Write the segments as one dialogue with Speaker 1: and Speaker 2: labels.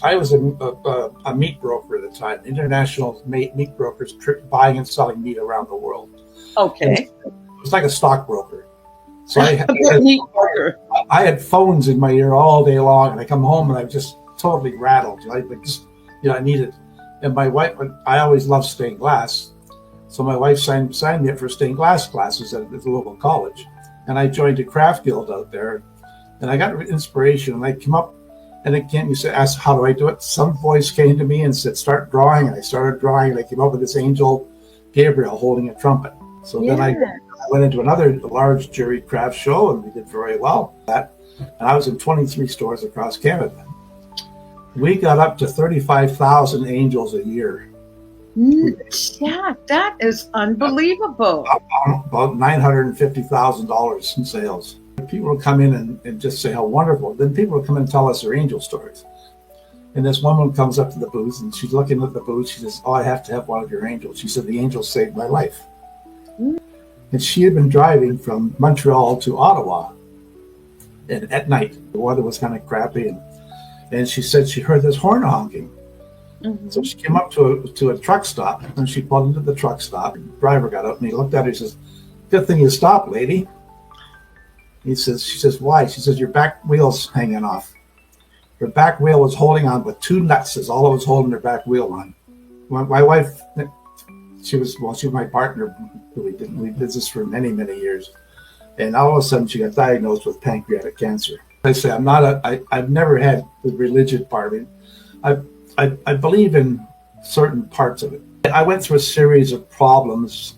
Speaker 1: I was a meat broker at the time, international meat brokers buying and selling meat around the world.
Speaker 2: Okay.
Speaker 1: It was like a stockbroker. So
Speaker 2: Meat broker.
Speaker 1: I had phones in my ear all day long, and I come home and I'm just totally rattled. I needed, and my wife, I always loved stained glass. So my wife signed me up for stained glass classes at the local college. And I joined a craft guild out there, and I got inspiration. And I came up, and again, asked, how do I do it? Some voice came to me and said, start drawing. And I started drawing, and I came up with this angel Gabriel holding a trumpet. So then I went into another large jury craft show, and we did very well at that. And I was in 23 stores across Canada. We got up to 35,000 angels a year.
Speaker 2: Yeah, that is unbelievable.
Speaker 1: About $950,000 in sales. People would come in and just say how wonderful. Then people would come and tell us their angel stories. And this woman comes up to the booth, and she's looking at the booth. She says, "Oh, I have to have one of your angels." She said, "The angel saved my life." And she had been driving from Montreal to Ottawa, and at night the weather was kind of crappy, and she said she heard this horn honking. So she came up to a truck stop, and she pulled into the truck stop. The driver got up and he looked at her. He says, "Good thing you stopped, lady." She says, "Why?" She says, "Your back wheel's hanging off." Her back wheel was holding on with two nuts. Is all it was holding her back wheel on. My wife, she was my partner. We did this for many, many years, and all of a sudden she got diagnosed with pancreatic cancer. I say I've never had the religion part of it. I believe in certain parts of it. I went through a series of problems.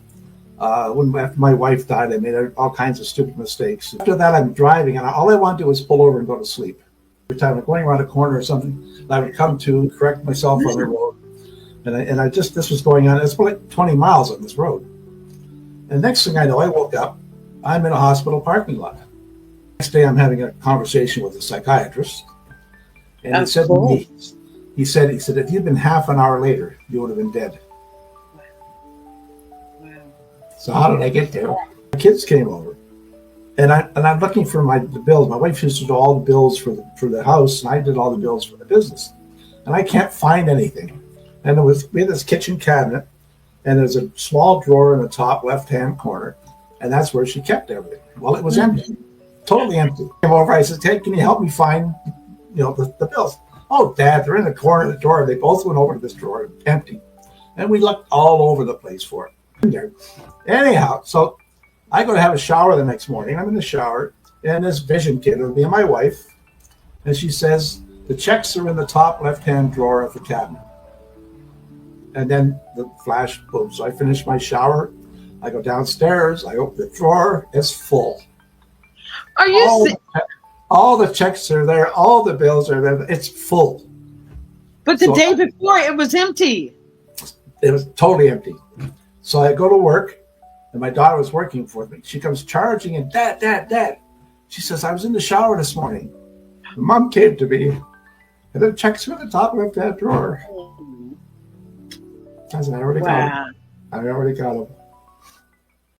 Speaker 1: After my wife died, I made all kinds of stupid mistakes. After that, I'm driving, and all I want to do is pull over and go to sleep. Every time I'm going around a corner or something, I would come to correct myself on the road. This was going on. It's like 20 miles on this road. And next thing I know, I woke up. I'm in a hospital parking lot. Next day, I'm having a conversation with a psychiatrist, and he said to me, he said, if you'd been half an hour later, you would have been dead. Wow. So how did I get there? My kids came over, and I'm looking for the bills. My wife used to do all the bills for the house, and I did all the bills for the business. And I can't find anything. And we had this kitchen cabinet, and there's a small drawer in the top left-hand corner, and that's where she kept everything. Well, it was empty, totally empty. I came over. I said, "Hey, can you help me find, the bills?" "Oh, Dad, they're in the corner of the drawer." They both went over to this drawer, empty. And we looked all over the place for it. Anyhow, so I go to have a shower the next morning. I'm in the shower, and this vision kid, it'll be my wife, and she says, "The checks are in the top left-hand drawer of the cabinet." And then the flash, boom. So I finish my shower. I go downstairs. I open the drawer. It's full.
Speaker 2: Are you
Speaker 1: all the checks are there. All the bills are there. It's full.
Speaker 2: But the day before, it was empty.
Speaker 1: It was totally empty. So I go to work, and my daughter was working for me. She comes charging in, Dad. She says, "I was in the shower this morning. The mom came to me, and the checks were in the top left-hand drawer." I said, I already got them.